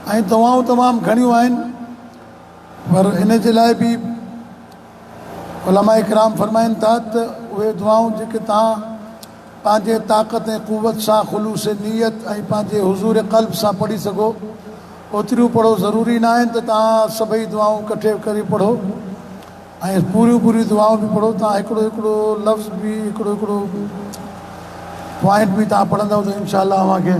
ऐं दवाऊं तमामु घणियूं आहिनि, पर इन जे लाइ बि उलमा इकराम फरमाइनि था त उहे दुआऊं जेके तव्हां पंहिंजे ताक़त ऐं क़ुवत सां ख़ुलूस नियत ऐं पंहिंजे हुज़ूर क़ल्ब सां पढ़ी सघो, ओतिरियूं पढ़ो। ज़रूरी न आहिनि त तव्हां सभई दुआऊं इकठे करे पढ़ो ऐं पूरियूं दुआऊं बि पढ़ो। तव्हां हिकिड़ो हिकिड़ो लफ़्ज़ बि हिकिड़ो हिकिड़ो पॉइंट बि तव्हां पढ़ंदव त इंशा अल्लाह अव्हांखे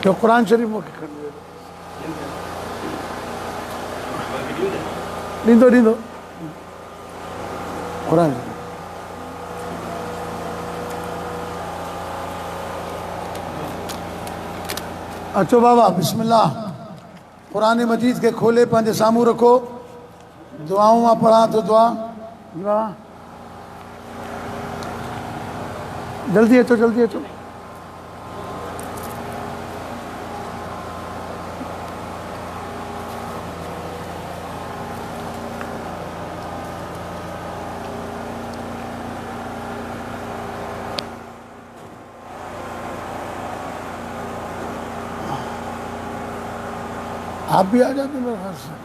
क़ुरान शरीफ़ मूंखे ॾींदो क़ुरान। अचो बाबा, बिस्मिल्लाह। क़ुरान मजीद के खोले पंहिंजे साम्हूं रखो। दुआऊं मां पढ़ां थो। दुआ जल्दी अचो, जल्दी अचो। आप भी आ जाते मेरे घर से।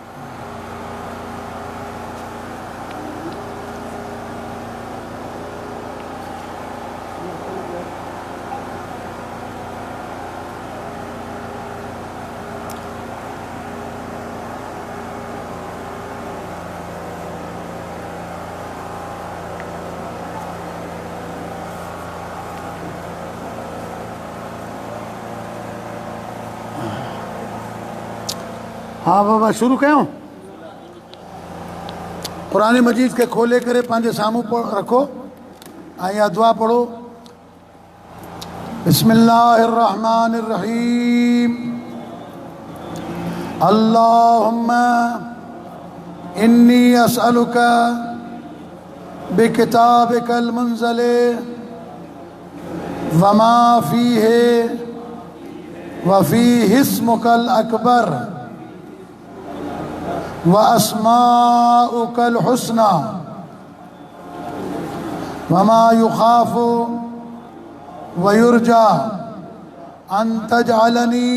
हाँ बाबा, शुरू कयूं। क़ुरान मजीद के खोले करे पंहिंजे साम्हूं रखो ऐं इहा दुआ पढ़ो। बिस्मिल्लाहिर्रहमानिर्रहीम। अल्लाहुम्मा इन्नी अस्अलुका बिकिताबिकल मुनज़ले वमा फीहे वफ़ीहि इस्मुकल अकबर व अस्माउकल हुस्ना वमा युखाफु व युरजा अन तजअलनी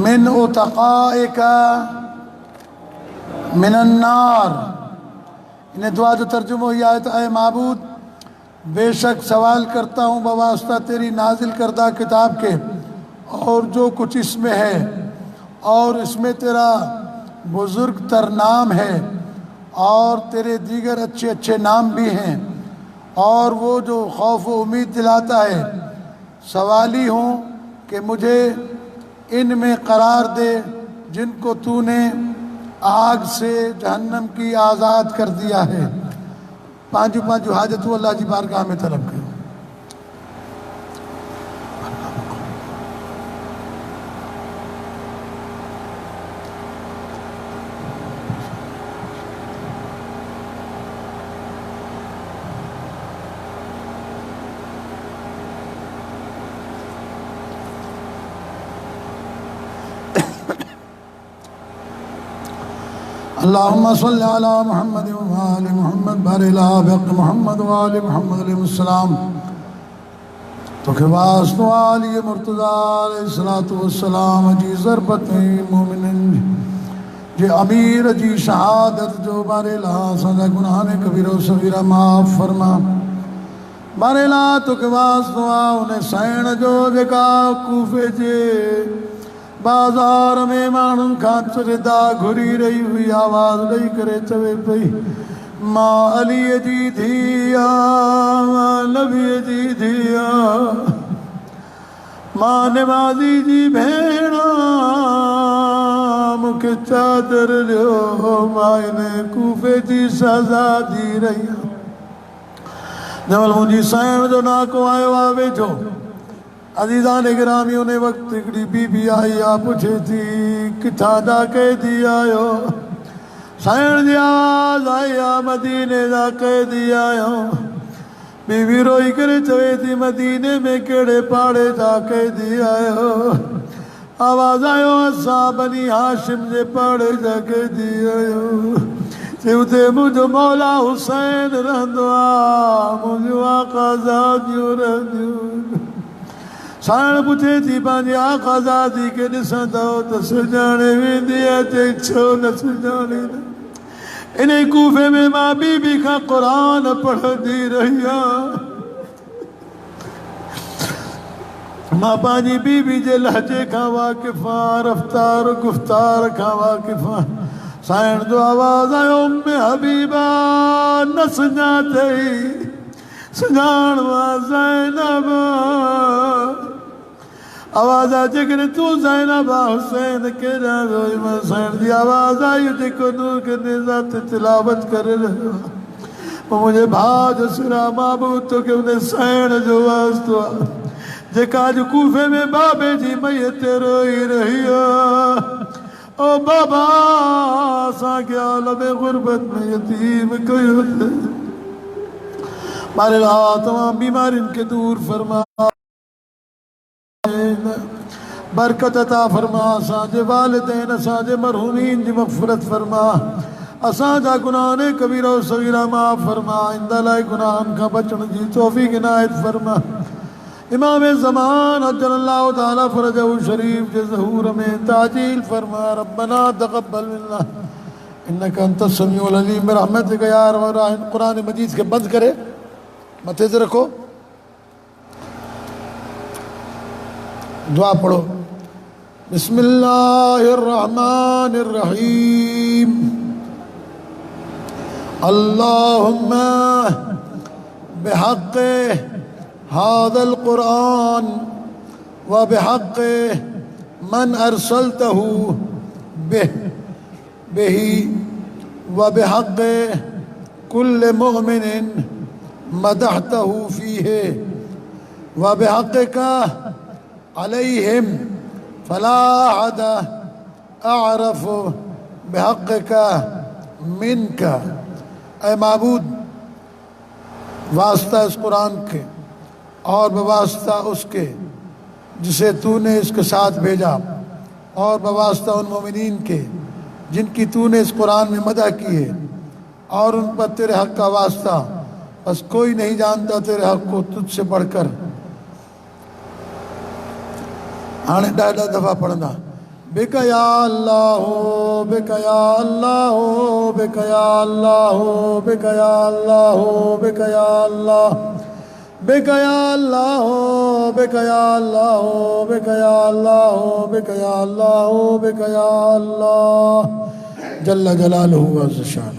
मिन उतक़ाइका मिनन नार। इन दुआ जो तर्जुमो यह है, ऐ माबूद, बेशक सवाल करता हूँ बवास्ता तेरी नाजिल करदा किताब के और जो कुछ इसमें है, और इसमें तेरा बुज़ुर्ग तर नाम है और तेरे दीगर अच्छे अच्छे नाम भी हैं, और वो जो खौफ व उम्मीद दिलाता है। सवाली हूँ कि मुझे इनमें करार दे जिनको तूने आग से जहन्नम की आज़ाद कर दिया है। पांचू पांचू हाजतूं अल्लाह जी बारगाह में तलब कयो। अल्लाहुम्मा सल्लि अला मुहम्मद व आलि मुहम्मद बारिला बिहक़ मुहम्मद व आलि मुहम्मद अलैहिस्सलाम। तोखे वास्तो आलि मुर्तज़ा अलैहिस्सलातु वस्सलाम जी ज़रबत मोमिनन जे अमीर जी शहादत जो बारिला असांजा गुनाह ने कबीरा सगीरा माफ़ फरमा। बारिला तोखे वास्तो उन साइण जो जेका कूफे जे बाज़ार में माण्हुनि खां रिदा घुरी रही हुई, आवाज़ ॾेई करे चवे पई, मां अलीअ जी धीउ आहियां, मां नबीअ जी धीउ आहियां, मां निमाज़ी जी भेण आहियां, मूंखे चादर ॾियो, मां इन कूफे जी शहज़ादी रही आहियां। जंहिं महिल मुंहिंजी साइण जो नाको आयो आहे वेझो, अज़ीज़ान गिरामी, उन वक़्तु हिकिड़ी बीबी आई आहे, पुछे थी किथां जा कैदी आहियो? साइण जी आवाज़ आई आहे, मदीने जा कैदी आहियूं। बीबी रोई करे चवे थी, मदीने में कहिड़े पाड़े जा कैदी आहियो? आवाज़ आयो, असां बनी हाशिम जे पाड़े जा कैदी आहियूं। ते उते मुंहिंजो मौला हुसैन रहंदो आहे, मुंहिंजो आकाज़ादियूं रहंदियूं। साण पुछे थी पंहिंजे आकाज़ादी खे ॾिसंदो त सुञाणे वेंदी आहे, चई छो न सुञाणींदो। इन कूफे में मां बीबी खां क़ुरान पढ़ंदी रही आहियां। मां पंहिंजी बीबी जे लहजे खां वाक़िफ़ आहियां, रफ़्तार गुफ़्तार खां वाक़िफ़ आहियां। साइण जो आवाज़ आयो, उम्मे हबीबा न सुञातई, सुञाणवा ज़ैनब। आवाज़ आहे, जेकॾहिं तूं ज़ैनब हुसैन केॾां वियो? मां साइण जी आवाज़ आई, जेको नूर खे नेज़ा ते तिलावत करे रहियो। पोइ मुंहिंजे भाउ जो सिरा महबूब तोखे उन साइण जो वास्तो आहे जेका अॼु कूफे में बाबे जी मैयत ते रोई रही आहे। ओ बाबा, असांखे आलम गुरबत में यतीम कयो। बारे तमाम बीमारियुनि खे दूर फरमा, बरकत अता फरमा। असांजे वालिदैन, असांजे मरहूमीन जी मग़फ़िरत फरमा। असांजा गुनाह ने कबीरा और सगीरा माफ़ फरमा। आइंदा लाइ गुनाहनि खां बचण जी तौफ़ीक़ इनायत फरमा। इमाम ज़मान अज्जलल्लाहु ताला फ़रजहु शरीफ जे ज़हूर में ताजील फरमा। रब्बना तक़ब्बल मिन्ना इन्नका अंतस समीउल अलीम बिरहमतिका या अरहमर राहिमीन। कुरान मजीद के बंद करे मथे से रखो, दुआ पढ़ो। बिस्मिल्लाहिर रहमानिर रहीम। अल्लाहुम्मा बिहक़्क़ि हाज़ल कुरान व बिहक़्क़ि मन अरसलतहु बिही व बिहक़्क़ि कुल्ल मुअमिनिन मदहतहु फीहे व बिहक़्क़िका अलैहिम फला अहद अअरफ़ बिहक़्क़िका मिनका। ऐ माबूद, वास्ता इस कुरान के और बवास्ता उसके जिसे तूने इसके साथ भेजा, और बवास्ता उन मोमिनीन के जिनकी तूने इस कुरान में मदह की है, और उन पर तेरे हक़ का वास्ता, बस कोई नहीं जानता तेरे हक़ को तुझसे बढ़कर। हाणे ॾाढा दफ़ा पढ़ंदा, बिक या अल्लाह हो, बिक या अल्लाह हो, बिक या अल्लाह हो, बिक या अल्लाह हो, बिक या अल्लाह, बिक या अल्लाह हो, बिक या अल्लाह हो, बिक या अल्लाह हो, बिक या अल्लाह हो, बिक या अल्लाह जल्ल जलालुहु व अज़्ज़ शान।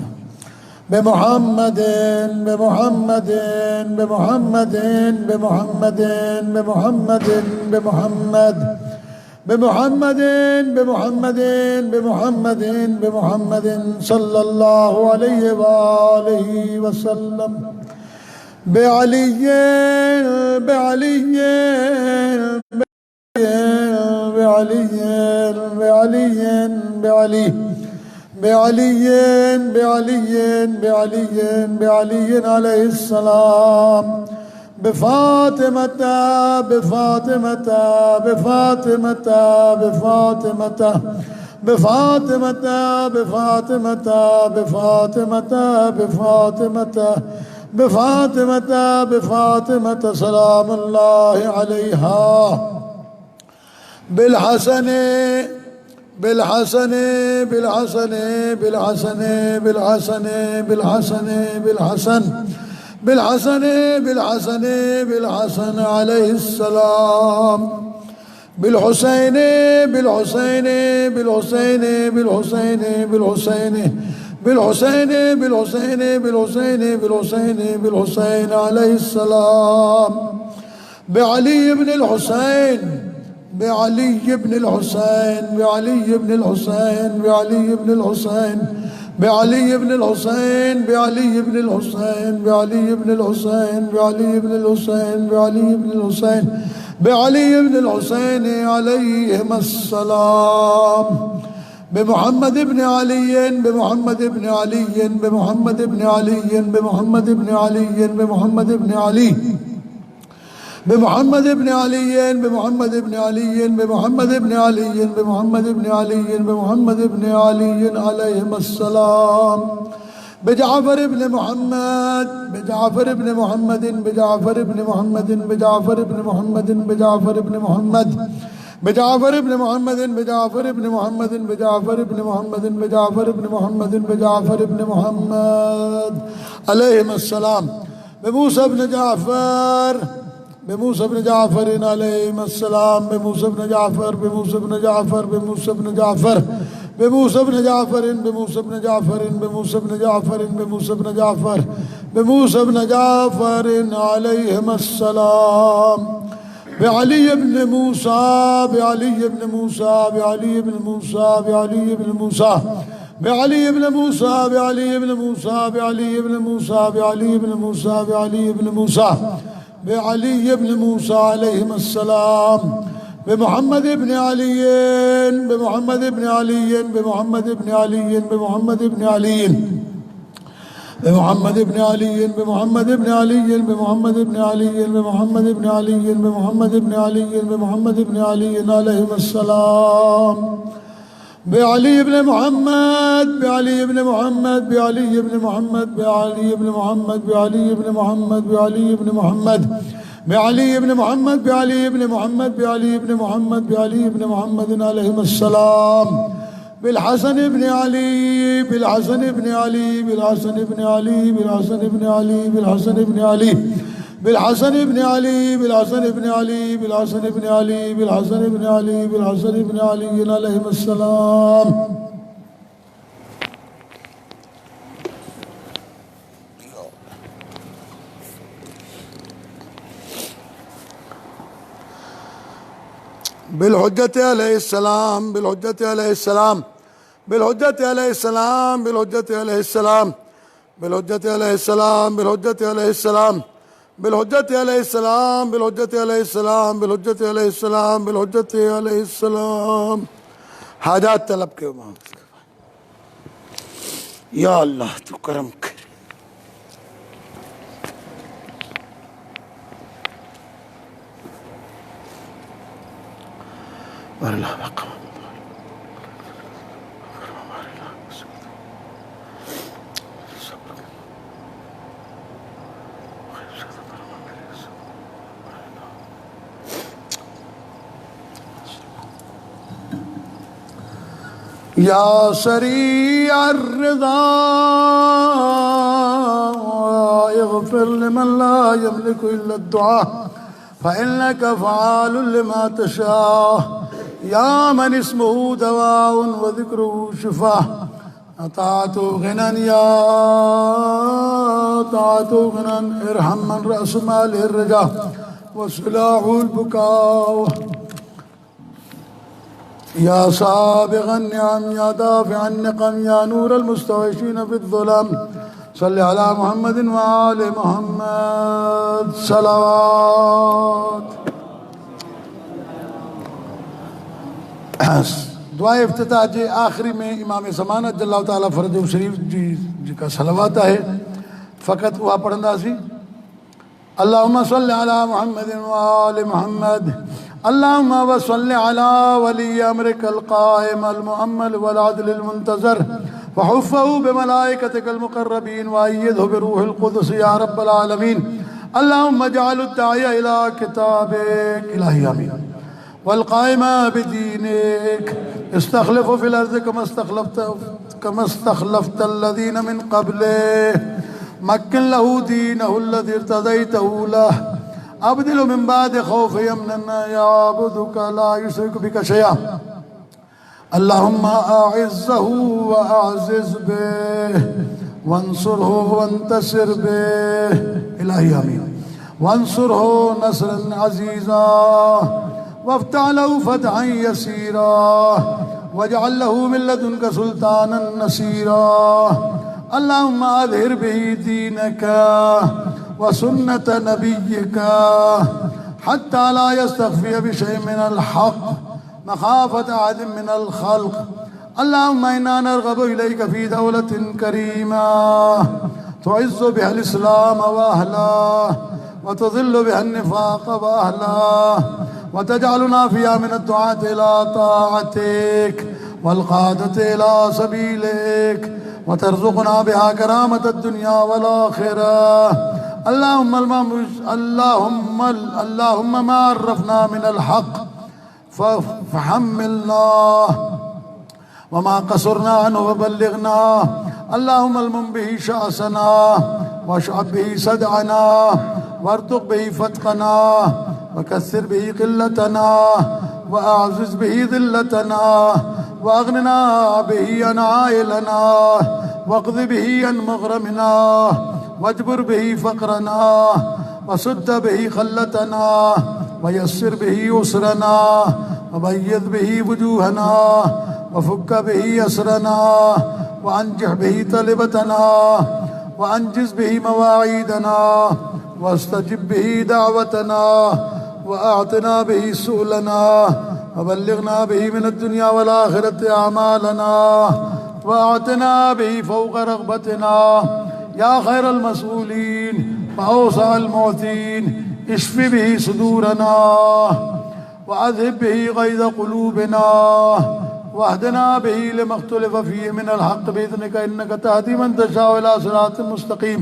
बेमुहम्मदिन बेमुहम्मदिन बेमुहम्मदिन बेमुहम्मदिन बेमुहम्मदिन बेमुहम्मद बेमुहम्मदिन बेमुहम्मदिन बेमुहम्मदिन बेमुहम्मदिन सल्लल्लाहु अलैहि व आलिहि वसल्लम। बेअलिय्यिन बेअलिय्यिन बेअलिय्यिन बेअलिय्यिन बेअली बेअलिय्यिन बेअलिय्यिन बेअलिय्यिन बेअलिय्यिन अलैहिस्सलाम। बेफातिमता बेफातिमता बेफातिमता बेफातिमता बेफातिमता बेफातिमता बेफातिमता बेफातिमता बेफातिमता बेफातिमता सलामुल्लाहि अलैहा। बिलहसने बिलहसने बिलहसने बिलहसने बिलहसने बिलहसने बिलहसन बिलहसने बिलहसने बिलहसन अलैहिस्सलाम। बिलहुसैने बिलहुसैने बिलहुसैने बिलहुसैने बिलहुसैने बिलहुसैने बिलहुसैने बिलहुसैने बिलहुसैने बिलहुसैन अलैहिस्सलाम। बेअली इब्न अल-हुसैन बेअली इब्न अल-हुसैन बेअली इब्न अल-हुसैन बेअली इब्न अल-हुसैन बेअली इब्न अल-हुसैन बेअली इब्न अल-हुसैन बेअली इब्न अल-हुसैन बेअली इब्न अल-हुसैन बेअली इब्न अल-हुसैन बेअली इब्न अल-हुसैन अलैहिमुस्सलाम। बेमुहम्मद इब्न अलीय्यिन बेमुहम्मद इब्न अलीय्यिन बेमुहम्मद इब्न अलीय्यिन बेमुहम्मद इब्न अलीय्यिन बेमुहम्मद इब्न अली बेमुहम्मद इब्न अलीय्यिन बेमुहम्मद इब्न अलीय्यिन बेमुहम्मद इब्न अलीय्यिन बेमुहम्मद इब्न अलीय्यिन बेमुहम्मद इब्न अलीय्यिन अलैहिमुस्सलाम। بجعفر ابن محمد بجعفر ابن محمد بجعفر ابن محمد بجعفر ابن محمد بجعفر ابن محمد بجعفر ابن محمد بجعفر ابن محمد بجعفر ابن محمد بجعفر ابن محمد بجعفر ابن محمد عليهم السلام بموسى بن جعفر بموسى بن جعفر عليهم السلام بموسى بن جعفر بموسى بن جعفر بموسى بن جعفر بموسى بن جعفر بموسى بن جعفر بموسى بن جعفر بموسى بن جعفر بموسى بن جعفر عليهم السلام بعلي بن موسى بعلي بن موسى بعلي بن موسى بعلي بن موسى بعلي بن موسى بعلي بن موسى بعلي بن موسى بعلي بن موسى بعلي بن موسى بعلي بن موسى عليهم السلام بمحمد بن علي بمحمد بن علي بمحمد بن علي بمحمد بن علي بمحمد بن علي بمحمد بن علي بمحمد بن علي بمحمد بن علي بمحمد بن علي بمحمد بن علي عليهم السلام بعلي بن محمد بعلي بن محمد بعلي بن محمد بعلي بن محمد بعلي بن محمد بعلي بن محمد بعلي بن محمد بعلي بن محمد بعلي بن محمد بعلي بن محمد عليهم السلام بالحسن بن علي بالحسن بن علي بالحسن بن علي بالحسن بن علي بالحسن بن علي بالحسن بن علي بالحسن بن علي بالحسن بن علي بالحسن بن علي بالحسن بن علي عليهم السلام بالحجة عليه السلام بالحجة عليه السلام بالحجة عليه السلام بالحجة عليه السلام بالحجة عليه السلام بالحجة عليه السلام بالحجة عليه السلام بالحجة عليه السلام بالحجة عليه السلام بالحجة عليه السلام हाजात तलब के मांग या अल्लाह तू करम कर या शरीअ अर्रिज़ा इग़फ़िर लिमन ला यमलिकु इल्ला दुआ फ़इन्नका फ़आलुन लिमा तशा या मन इस्मुहु दवाउन व ज़िक्रुहु शिफ़ा अताअतु ग़िनन या अताअतु ग़िनन इरहम मन रअसु मालिहि अर्रजा व सिलाहुल बुकाउ या साबिग़न निअम या दाफ़िअन निक़म या नूरल मुस्तग़ीसीन फ़िज़्ज़ुलम सल्लि अला मुहम्मदिन व आलि मुहम्मद सलावत दुआ इफ्तिताह जे आखिरी में इमाम ज़मानत जल्लाहु ताला फ़रजहु शरीफ जी का सलावत है फ़क़त उहा पढ़ंदासीं अल्लाहुम्मा सल्लि अला मुहम्मदिन व आलि मुहम्मद अल्लाहुम्मा व सल्लि अला वली अम्रिकल क़ाइमल मुअम्मल वल अदलिल मुंतज़र व हुफ़्फ़हु बिमलाइकतिकल मुक़र्रबीन व अय्यिदहु बिरूहिल क़ुद्स या रब्बल आलमीन अल्लाहुम्मा जअलुद दाइया इला किताबिक इलाही आमीन वल क़ाइमा बिदीनिक इस्तख़लिफ़ु फ़िल अर्ज़ि कमा इस्तख़लफ़तल्लज़ीना मिन क़ब्लिह मक्किन लहू दीनहु अल्लज़ी इर्तज़ैतहु लहु अब्दिलहु मिन बादि ख़ौफ़ि यमनन यअबुदुका ला युशरिकु बिका शैअ अल्लाहुम्मा अइज़्ज़हु व अअज़िज़ बिहि वंसुरहु वंतसिर बिहि इलाही आमीन वंसुरहु नस्रन अज़ीज़ा वफ़्तह लहु फ़तहन यसीरा वजअल लहु मिन लदुनका सुल्तानन नसीरा अल्लाहुम्मा अज़हिर बिही दीनका व सुन्नत नबिय्यिका हत्ता ला यस्तख़फ़िय बिशैइन मिनल हक़ मख़ाफ़त अहदिन मिनल ख़ल्क़ अल्लाहुम्मा इन्ना नरग़बु इलैका फ़ी दौलतिन करीमा तुइज़्ज़ु बिहल इस्लाम व अहलहु व तुज़िल्लु बिहन निफ़ाक़ व अहलहु व तजअलुना फ़ीहा मिनद दुआति इला ताअतिक वल क़ादति इला सबीलिक व तरज़ुक़ना बिहा करामत दुनिया वल आखिरा। अल्लाहुम्मा मा अर्रफ़ना मिनल हक़ फ़हम्मिलना वमा क़सरना अन्हु वबल्लिग़ना। अल्लाहुम्मल मुंबिही शाअसना वशअब बिही सदअना वर्ज़ुक़ बिही फ़त्क़ना वकस्सिर बिही क़िल्लतना वअअज़्ज़िज़ बिही ज़िल्लतना वअग़निना बिही अन आइलना वक़्ज़ि बिही अन मग़रमिना वजबुर बिही फ़क़रना वसुद्द बिही ख़ल्लतना वयस्सिर बिही उसरना वबय्यज़ बिही वजूहना वफ़ुक्क बिही असरना वअंजिह बिही तलबतना वअंजिज़ बिही मवाईदना वस्तजिब बिही दावतना वअअतिना बिही सुअलना वबल्लिग़ना बिही मिनद दुनिया वल आखिरति अमालना वअअतिना बिही फ़ौक़ रग़बतिना या खैरल मसूलीन वअवसअल मुअतीन। इश्फ़ि बिही सुदूरना वअज़हिब बिही ग़ैज़ क़ुलूबिना वहदना बिही लिमा इख्तलफ़ फ़ीहि मिनल हक़्क़ बिइज़्निका इन्नका तहदी मन तशाअउ इला सिरातिन मुस्तक़ीम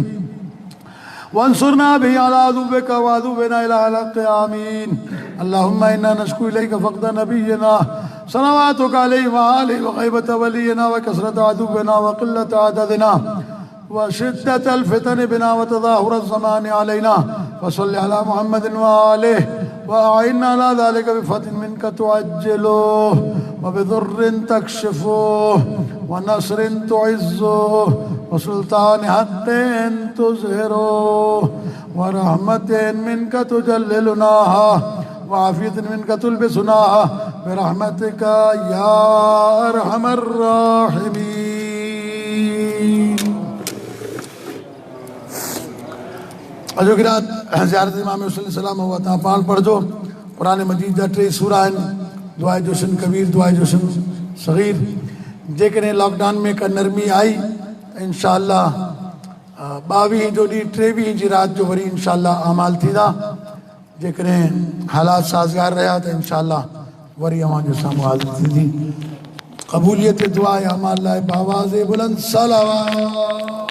वंसुरना बिही अला अदुव्विका व अदुव्विना इलल हक़्क़ आमीन। अल्लाहुम्मा इन्ना नश्कु इलैका फ़क़्द नबिय्यिना सलवातुका अलैहि व आलिहि व ग़ैबत वलिय्यिना व कसरत अदुव्विना व क़िल्लत अददिना व शिद्दतल फ़ितन बिना व तज़ाहुरज़ ज़मानि अलैना फ़सल्लि अला मुहम्मदिन व आलिहि व अइन्ना अला ज़ालिका बिफ़ज़लिन मिनका तुअज्जिलुहु व बिदुर्रिन तक्शिफुहु व नस्रिन तुइज़्ज़ुहु व सुल्तानि हक़्क़िन तुज़हिरुहु व रहमतिन मिनका तुजल्लिलुनाहा व आफ़ियतिन मिनका तुलबिसुनाहा बिरहमतिका या अरहमर राहिमीन। अॼु की रात ज़ियारत इमाम हुसैन सलाम हुआ तव्हां पाण पढ़जो। क़ुरान मजीद जा 3 सूरा आहिनि, दुआ जोशन कबीर, दुआ जोशन सग़ीर। जेकॾहिं लॉकडाउन में का नरमी आई इंशाअल्लाह 22 जो ॾींहुं 23 जी रात जो वरी इंशाअल्लाह अमाल थींदा। जेकॾहिं हालात साज़गार रहिया त इंशाअल्लाह वरी अव्हां जो साम्हूं हाज़िर थींदी। क़बूलियत दुआ या अमाल लाइ बावाज़े बुलंद सलावत।